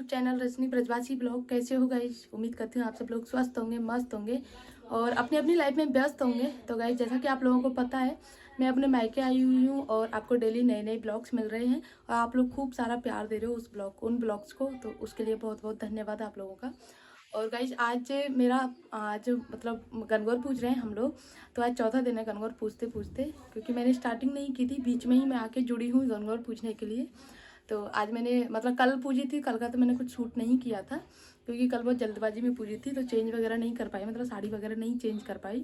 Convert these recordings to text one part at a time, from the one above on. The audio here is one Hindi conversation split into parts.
चैनल रजनी ब्रजवासी ब्लॉग। कैसे हो गाइज? उम्मीद करती हूँ आप सब लोग स्वस्थ होंगे, मस्त होंगे और अपनी अपनी लाइफ में व्यस्त होंगे। तो गाइज जैसा कि आप लोगों को पता है, मैं अपने मायके आई हुई हूँ और आपको डेली नए नए ब्लॉग्स मिल रहे हैं और आप लोग खूब सारा प्यार दे रहे हो उन ब्लॉग्स को, तो उसके लिए बहुत बहुत धन्यवाद आप लोगों का। और गाइज आज मतलब गनगौर पूज रहे हैं हम लोग। तो आज चौथा दिन है गनगौर पूजते पूजते, क्योंकि मैंने स्टार्टिंग नहीं की थी, बीच में ही मैं आके जुड़ी हूँ गनगौर पूजने के लिए। तो आज मैंने मतलब कल पूजी थी, कल का तो मैंने कुछ शूट नहीं किया था क्योंकि कल बहुत जल्दबाजी में पूजी थी, तो चेंज वगैरह नहीं कर पाई, मतलब साड़ी वगैरह नहीं चेंज कर पाई।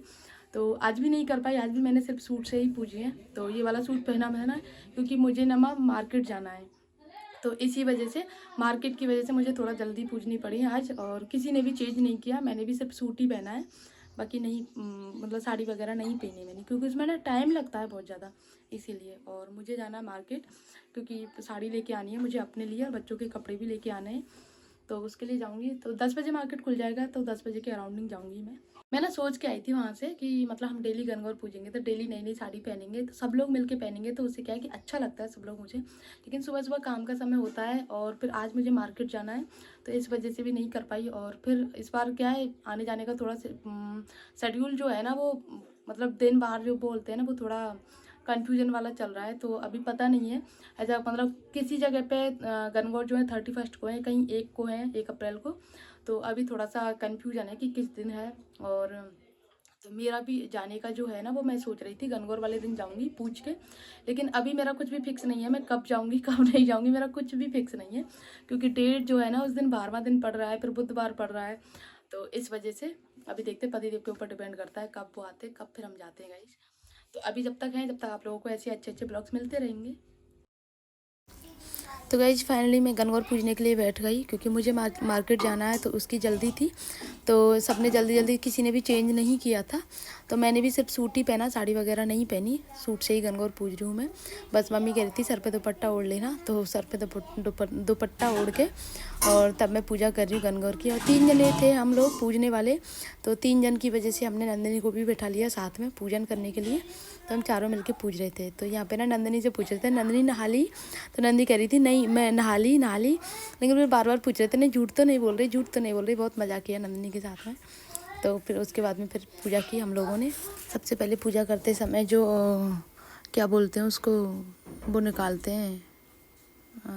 तो आज भी नहीं कर पाई, आज भी मैंने सिर्फ सूट से ही पूजी है। तो ये वाला सूट पहना मैं ना, क्योंकि मुझे ना मार्केट जाना है, तो इसी वजह से मार्केट की वजह से मुझे थोड़ा जल्दी पूजनी पड़ी आज। और किसी ने भी चेंज नहीं किया, मैंने भी सिर्फ सूट ही पहना है, बाकी नहीं मतलब साड़ी वगैरह नहीं पहनी मैंने, क्योंकि उसमें ना टाइम लगता है बहुत ज़्यादा इसीलिए। और मुझे जाना है मार्केट, क्योंकि साड़ी लेके आनी है मुझे अपने लिए और बच्चों के कपड़े भी लेके आने हैं, तो उसके लिए जाऊँगी। तो 10 बजे मार्केट खुल जाएगा, तो 10 बजे के अराउंडिंग जाऊँगी मैं ना सोच के आई थी वहाँ से कि मतलब हम डेली गनगौर पूजेंगे तो डेली नई नई साड़ी पहनेंगे, तो सब लोग मिलके पहनेंगे, तो उससे क्या है कि अच्छा लगता है सब लोग मुझे। लेकिन सुबह सुबह काम का समय होता है और फिर आज मुझे मार्केट जाना है, तो इस वजह से भी नहीं कर पाई। और फिर इस बार क्या है, आने जाने का थोड़ा शेड्यूल जो है ना वो मतलब दिन बाहर जो बोलते हैं ना, वो थोड़ा कन्फ्यूजन वाला चल रहा है। तो अभी पता नहीं है, ऐसा मतलब किसी जगह पे गनगौर जो है 31 को है, कहीं 1 को है, 1 अप्रैल को। तो अभी थोड़ा सा कन्फ्यूजन है कि किस दिन है। और तो मेरा भी जाने का जो है ना, वो मैं सोच रही थी गनगौर वाले दिन जाऊंगी पूछ के, लेकिन अभी मेरा कुछ भी फिक्स नहीं है, मैं कब जाऊंगी कब नहीं जाऊंगी, मेरा कुछ भी फिक्स नहीं है, क्योंकि डेट जो है ना उस दिन 12वां दिन पड़ रहा है, फिर बुधवार पड़ रहा है। तो इस वजह से अभी देखते, पतिदेव के ऊपर डिपेंड करता है कब वो आते, कब फिर हम जाते हैं गाइस। तो अभी जब तक हैं, जब तक आप लोगों को ऐसे अच्छे अच्छे ब्लॉग्स मिलते रहेंगे। तो गाइज फाइनली मैं गनगौर पूजने के लिए बैठ गई, क्योंकि मुझे मार्केट जाना है, तो उसकी जल्दी थी। तो सबने जल्दी जल्दी, किसी ने भी चेंज नहीं किया था, तो मैंने भी सिर्फ सूट ही पहना, साड़ी वगैरह नहीं पहनी, सूट से ही गनगौर पूज रही हूँ मैं। बस मम्मी कह रही थी सर पे दुपट्टा ओढ़ लेना, तो सर पे दुपट्टा ओढ़ के और तब मैं पूजा कर रही हूँ गनगौर की। और 3 जने थे हम लोग पूजने वाले, तो 3 जन की वजह से हमने नंदिनी को भी बैठा लिया साथ में पूजन करने के लिए। तो हम चारों मिलके पूज रहे थे। तो यहाँ पे ना नंदिनी से पूछ रहे थे, नंदिनी नहा ली? तो नंदी कह रही थी नहीं मैं नहा ली, लेकिन फिर बार बार पूछ रहे थे नहीं झूठ तो नहीं बोल रही। बहुत मज़ा किया नंदिनी के साथ में। तो फिर उसके बाद में फिर पूजा की हम लोगों ने। सबसे पहले पूजा करते समय जो क्या बोलते हैं उसको, वो निकालते हैं,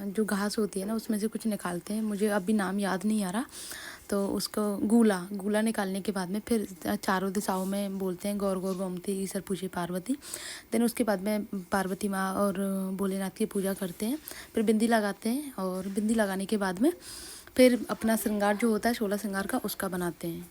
जो घास होती है ना उसमें से कुछ निकालते हैं, मुझे अभी नाम याद नहीं आ रहा। तो उसको गूला निकालने के बाद में फिर चारों दिशाओं में बोलते हैं गौर गौर गोमती ईश्वर पूजे पार्वती। देन उसके बाद में पार्वती माँ और भोलेनाथ की पूजा करते हैं, फिर बिंदी लगाते हैं और बिंदी लगाने के बाद में फिर अपना श्रृंगार जो होता है 16 श्रृंगार का, उसका बनाते हैं।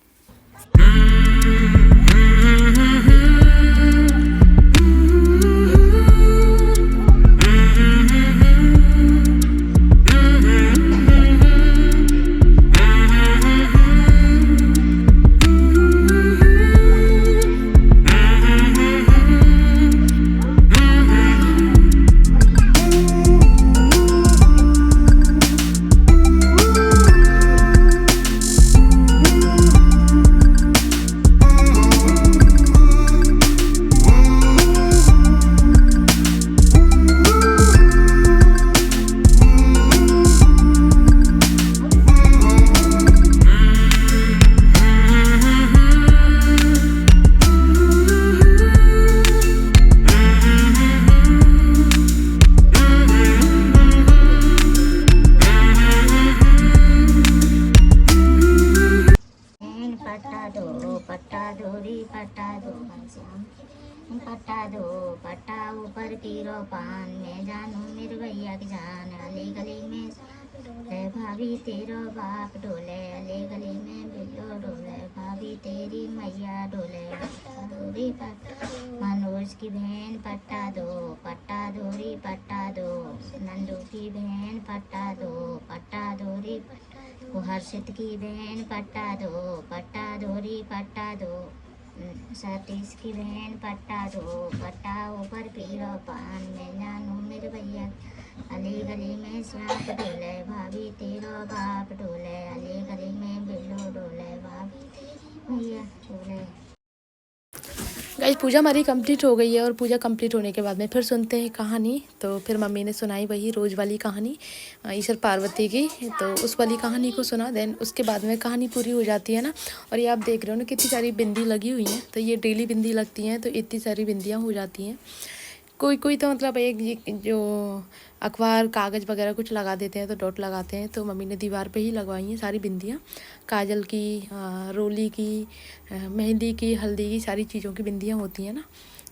पट्टा ऊपर पीरो पान में जानू मेरे भैया की जान। अली गली में डोले भाभी तेरो बाप डोले, अली गली में बिल्लो डोले भाभी तेरी मैया डोले। धोरी पट्टा मनोज की बहन पट्टा धोरी पट्टा दो, नंदू की बहन पट्टा धोरी हर्षित की बहन पट्टा धोरी पट्टा दो, सतीश की बहन पट्टा ऊपर पीरो पान में जानू मेरे भैया। अली गली में श्याम डोले भाभी तेरो बाप डोले, अली गली में बिल्लो डोले भाभी भैया डोले। गाइस पूजा हमारी कंप्लीट हो गई है और पूजा कंप्लीट होने के बाद में फिर सुनते हैं कहानी। तो फिर मम्मी ने सुनाई वही रोज़ वाली कहानी ईश्वर पार्वती की, तो उस वाली कहानी को सुना। देन उसके बाद में कहानी पूरी हो जाती है ना। और ये आप देख रहे हो ना कितनी सारी बिंदी लगी हुई हैं, तो ये डेली बिंदी लगती हैं, तो इतनी सारी बिंदियाँ हो जाती हैं। कोई कोई तो मतलब एक जो अखबार कागज़ वगैरह कुछ लगा देते हैं तो डॉट लगाते हैं, तो मम्मी ने दीवार पे ही लगवाई हैं सारी बिंदियाँ। काजल की, रोली की, मेहंदी की, हल्दी की, सारी चीज़ों की बिंदियाँ होती हैं ना,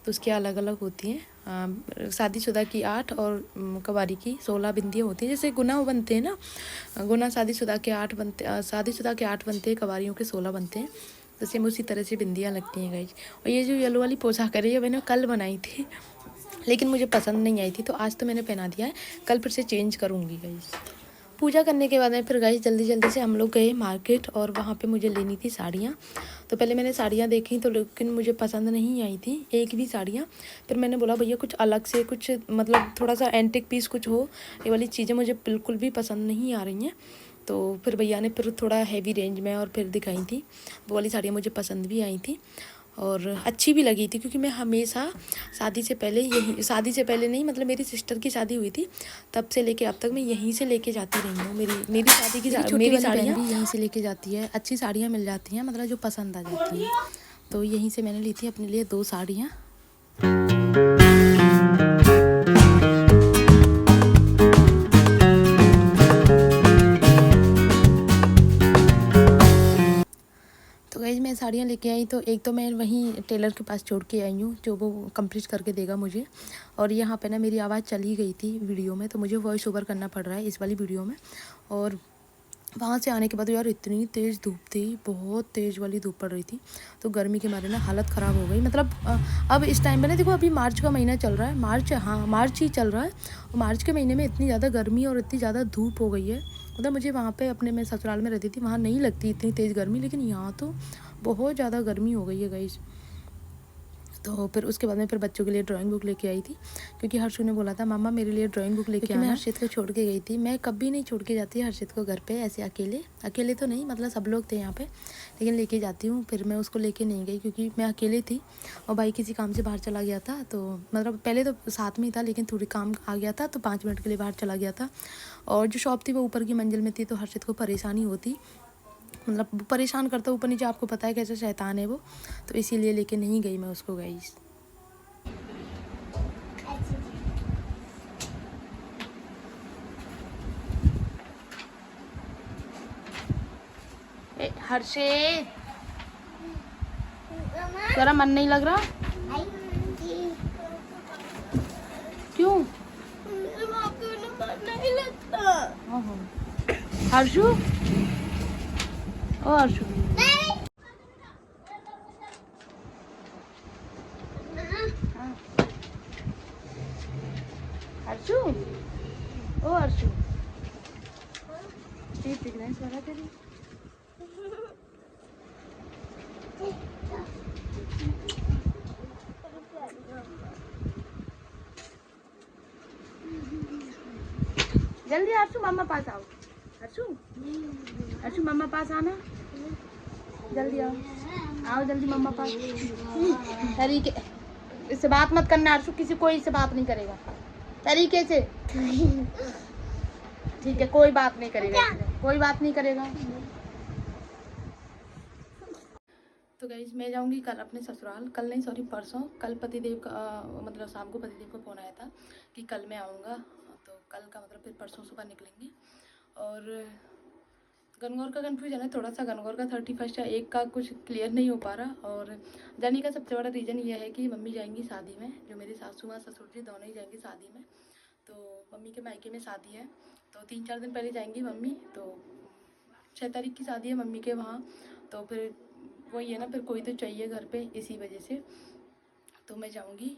तो उसकी अलग अलग होती हैं। शादीशुदा की 8 और कवारी की 16 बिंदियाँ होती हैं। जैसे गुना बनते हैं ना, गुना शादीशुदा के 8 बनते, शादीशुदा के 8 बनते हैं, कवारियों के 16 बनते हैं। तो सेम उसी तरह से बिंदियाँ लगती हैं गाइज। और ये जो येलो वाली पोशाक है ये मैंने कल बनाई थी, लेकिन मुझे पसंद नहीं आई थी, तो आज तो मैंने पहना दिया है, कल फिर से चेंज करूँगी गाइस। पूजा करने के बाद में फिर गाइस जल्दी जल्दी से हम लोग गए मार्केट, और वहाँ पे मुझे लेनी थी साड़ियाँ। तो पहले मैंने साड़ियाँ देखी तो लेकिन मुझे पसंद नहीं आई थी एक भी साड़ियाँ। फिर मैंने बोला भैया कुछ अलग से, कुछ मतलब थोड़ा सा एंटिक पीस कुछ हो, ये वाली चीज़ें मुझे बिल्कुल भी पसंद नहीं आ रही हैं। तो फिर भैया ने फिर थोड़ा हैवी रेंज में और फिर दिखाई थी, वो वाली साड़ियाँ मुझे पसंद भी आई थी और अच्छी भी लगी थी, क्योंकि मैं हमेशा शादी से पहले यही, शादी से पहले नहीं मतलब मेरी सिस्टर की शादी हुई थी तब से लेके अब तक मैं यहीं से लेके जाती रही हूँ। मेरी शादी की मेरी साड़ियाँ भी यहीं से लेके जाती है, अच्छी साड़ियाँ मिल जाती हैं, मतलब जो पसंद आ जाती हैं। तो यहीं से मैंने ली थी अपने लिए 2 साड़ियाँ। तो गाइस मैं साड़ियाँ लेके आई, तो एक तो मैं वहीं टेलर के पास छोड़ के आई हूँ जो वो कंप्लीट करके देगा मुझे। और यहाँ पे ना मेरी आवाज़ चली गई थी वीडियो में, तो मुझे वॉइस ओवर करना पड़ रहा है इस वाली वीडियो में। और वहाँ से आने के बाद यार इतनी तेज़ धूप थी, बहुत तेज़ वाली धूप पड़ रही थी, तो गर्मी के मारे ना हालत ख़राब हो गई। मतलब अब इस टाइम पे ना देखो, अभी मार्च का महीना चल रहा है, मार्च ही चल रहा है, और मार्च के महीने में इतनी ज़्यादा गर्मी और इतनी ज़्यादा धूप हो गई है। मतलब मुझे वहाँ पे अपने, मैं ससुराल में रहती थी, वहाँ नहीं लगती इतनी तेज़ गर्मी, लेकिन यहाँ तो बहुत ज़्यादा गर्मी हो गई है गाइस। तो फिर उसके बाद में फिर बच्चों के लिए ड्राइंग बुक लेके आई थी, क्योंकि हर्षू ने बोला था मामा मेरे लिए ड्राइंग बुक लेके आना। मैं हर्षित को छोड़ के गई थी, मैं कभी नहीं छोड़ के जाती हर्षित को घर पे ऐसे अकेले तो नहीं, मतलब सब लोग थे यहाँ पे, लेकिन लेके जाती हूँ। फिर मैं उसको लेके नहीं गई क्योंकि मैं अकेली थी और भाई किसी काम से बाहर चला गया था। तो मतलब पहले तो साथ में ही था, लेकिन थोड़ी काम आ गया था तो 5 मिनट के लिए बाहर चला गया था। और जो शॉप थी वो ऊपर की मंजिल में थी, तो हर्षित को परेशानी होती, मतलब परेशान करता ऊपर नीचे, आपको पता है कैसे शैतान है वो, तो इसीलिए लेके नहीं गई मैं उसको गाइस। हर्षित तेरा मन नहीं लग रहा? क्यों? नहीं लगता। हर्षु, ओ हर्षु, हर्षु, ओ हर्षु, ठीक दिख रहा है सारा तेरी। जल्दी हर्षु मामा पास आओ। हर्षु मामा पास आना, जल्दी आओ, आओ जल्दी मम्मा पास। तरीके इससे बात मत करना हर्षु, किसी कोई से बात नहीं करेगा तरीके से, ठीक है? कोई बात नहीं करेगा, कोई बात नहीं करेगा। तो गाइज मैं जाऊंगी कल अपने ससुराल, कल नहीं सॉरी परसों। कल पतिदेव का मतलब शाम को पतिदेव का फ़ोन आया था कि कल मैं आऊँगा, तो कल का मतलब फिर परसों सुबह निकलेंगे। और गनगौर का कन्फ्यूजन है थोड़ा सा, गनगौर का 31 या 1 का कुछ क्लियर नहीं हो पा रहा। और जाने का सबसे बड़ा रीज़न ये है कि मम्मी जाएंगी शादी में, जो मेरी सासू माँ ससुर जी दोनों ही जाएंगे शादी में। तो मम्मी के मायके में शादी है, तो 3-4 दिन पहले जाएंगी मम्मी। तो 6 तारीख की शादी है मम्मी के वहाँ, तो फिर वही है ना, फिर कोई तो चाहिए घर पे, इसी वजह से तो मैं जाऊँगी।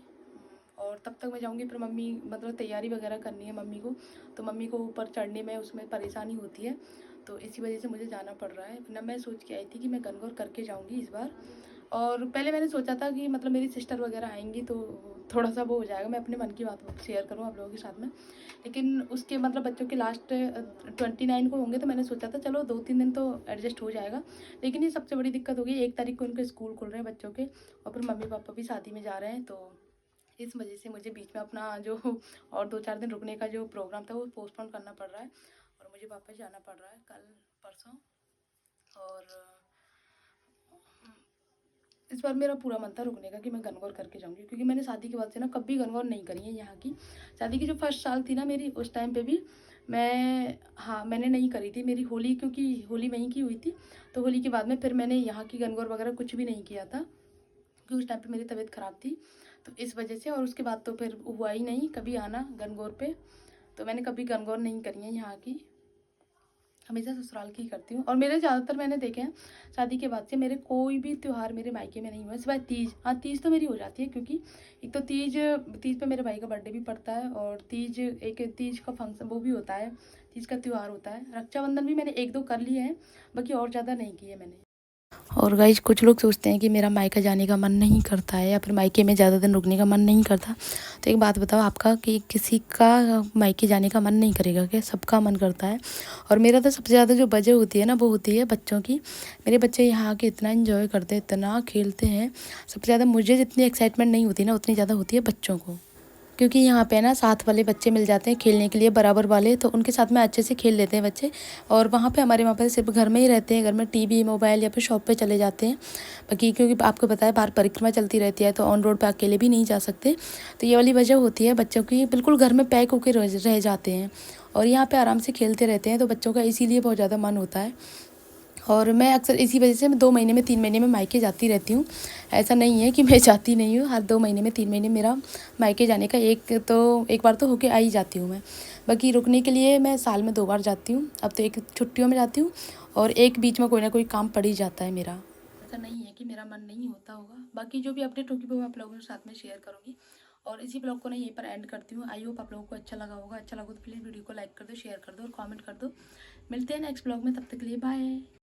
और तब तक मैं जाऊँगी, फिर मम्मी मतलब तैयारी वगैरह करनी है मम्मी को, तो मम्मी को ऊपर चढ़ने में उसमें परेशानी होती है, तो इसी वजह से मुझे जाना पड़ रहा है। ना मैं सोच के आई थी कि मैं गनगौर करके जाऊँगी इस बार, और पहले मैंने सोचा था कि मतलब मेरी सिस्टर वगैरह आएंगी तो थोड़ा सा वो हो जाएगा, मैं अपने मन की बात शेयर करूँ आप लोगों के साथ में। लेकिन उसके मतलब बच्चों के लास्ट 29 को होंगे, तो मैंने सोचा था चलो 2-3 दिन तो एडजस्ट हो जाएगा। लेकिन ये सबसे बड़ी दिक्कत हो गई, 1 तारीख को उनके स्कूल खुल रहे हैं बच्चों के, और फिर मम्मी पापा भी शादी में जा रहे हैं, तो इस वजह से मुझे बीच में अपना जो और 2-4 दिन रुकने का जो प्रोग्राम था वो पोस्टपोन करना पड़ रहा है, और मुझे वापस जाना पड़ रहा है कल परसों। और इस बार मेरा पूरा मन था रुकने का कि मैं गनगौर करके जाऊंगी, क्योंकि मैंने शादी के बाद से ना कभी गनगौर नहीं करी है यहाँ की। शादी की जो फर्स्ट साल थी ना मेरी, उस टाइम पे भी मैंने नहीं करी थी मेरी होली, क्योंकि होली वहीं की हुई थी। तो होली के बाद में फिर मैंने यहाँ की गनगौर वगैरह कुछ भी नहीं किया था, क्योंकि उस टाइम पे मेरी तबीयत ख़राब थी, तो इस वजह से। और उसके बाद तो फिर हुआ ही नहीं कभी आना गनगौर पे, तो मैंने कभी गनगौर नहीं करी है यहाँ की, हमेशा ससुराल की करती हूँ। और मेरे ज़्यादातर मैंने देखे हैं शादी के बाद से मेरे कोई भी त्यौहार मेरे मायके में नहीं हुआ, सिवाय तीज। हाँ, तीज तो मेरी हो जाती है, क्योंकि एक तो तीज पे मेरे भाई का बर्थडे भी पड़ता है, और तीज का फंक्शन वो भी होता है, तीज का त्यौहार होता है। रक्षाबंधन भी मैंने 1-2 कर लिए हैं, बाकी और ज़्यादा नहीं किए मैंने। और गाइज कुछ लोग सोचते हैं कि मेरा मायका जाने का मन नहीं करता है, या फिर मायके में ज़्यादा दिन रुकने का मन नहीं करता। तो एक बात बताओ आपका, कि किसी का मायके जाने का मन नहीं करेगा क्या? सबका मन करता है। और मेरा तो सबसे ज़्यादा जो वजह होती है ना, वो होती है बच्चों की। मेरे बच्चे यहाँ आके इतना इन्जॉय करते हैं, इतना खेलते हैं। सबसे ज़्यादा मुझे जितनी एक्साइटमेंट नहीं होती ना, उतनी ज़्यादा होती है बच्चों को, क्योंकि यहाँ पे ना साथ वाले बच्चे मिल जाते हैं खेलने के लिए, बराबर वाले, तो उनके साथ में अच्छे से खेल लेते हैं बच्चे। और वहाँ पे हमारे वहाँ पे सिर्फ घर में ही रहते हैं, घर में टीवी मोबाइल या फिर शॉप पे चले जाते हैं। बाकी क्योंकि आपको पता है बाहर परिक्रमा चलती रहती है, तो ऑन रोड पे अकेले भी नहीं जा सकते। तो ये वाली वजह होती है बच्चों की, बिल्कुल घर में पैक होकर रह जाते हैं, और यहाँ पर आराम से खेलते रहते हैं, तो बच्चों का इसीलिए बहुत ज़्यादा मन होता है। और मैं अक्सर इसी वजह से मैं 2 महीने में 3 महीने में मायके जाती रहती हूँ। ऐसा नहीं है कि मैं जाती नहीं हूँ, हर 2 महीने में 3 महीने मेरा मायके जाने का एक बार तो होके आ ही जाती हूँ मैं। बाकी रुकने के लिए मैं साल में 2 बार जाती हूँ, अब तो एक छुट्टियों में जाती हूँ, और एक बीच में कोई ना कोई काम पड़ ही जाता है मेरा। ऐसा नहीं है कि मेरा मन नहीं होता होगा। बाकी जो भी अपडेट होगी वो मैं आप लोगों के साथ में शेयर करूँगी। और इसी ब्लॉग को ना यहीं पर एंड करती हूँ। आई होप आप लोगों को अच्छा लगा होगा। अच्छा लगा तो प्लीज़ वीडियो को लाइक कर दो, शेयर कर दो और कमेंट कर दो। मिलते हैं नेक्स्ट ब्लॉग में, तब तक के लिए बाय।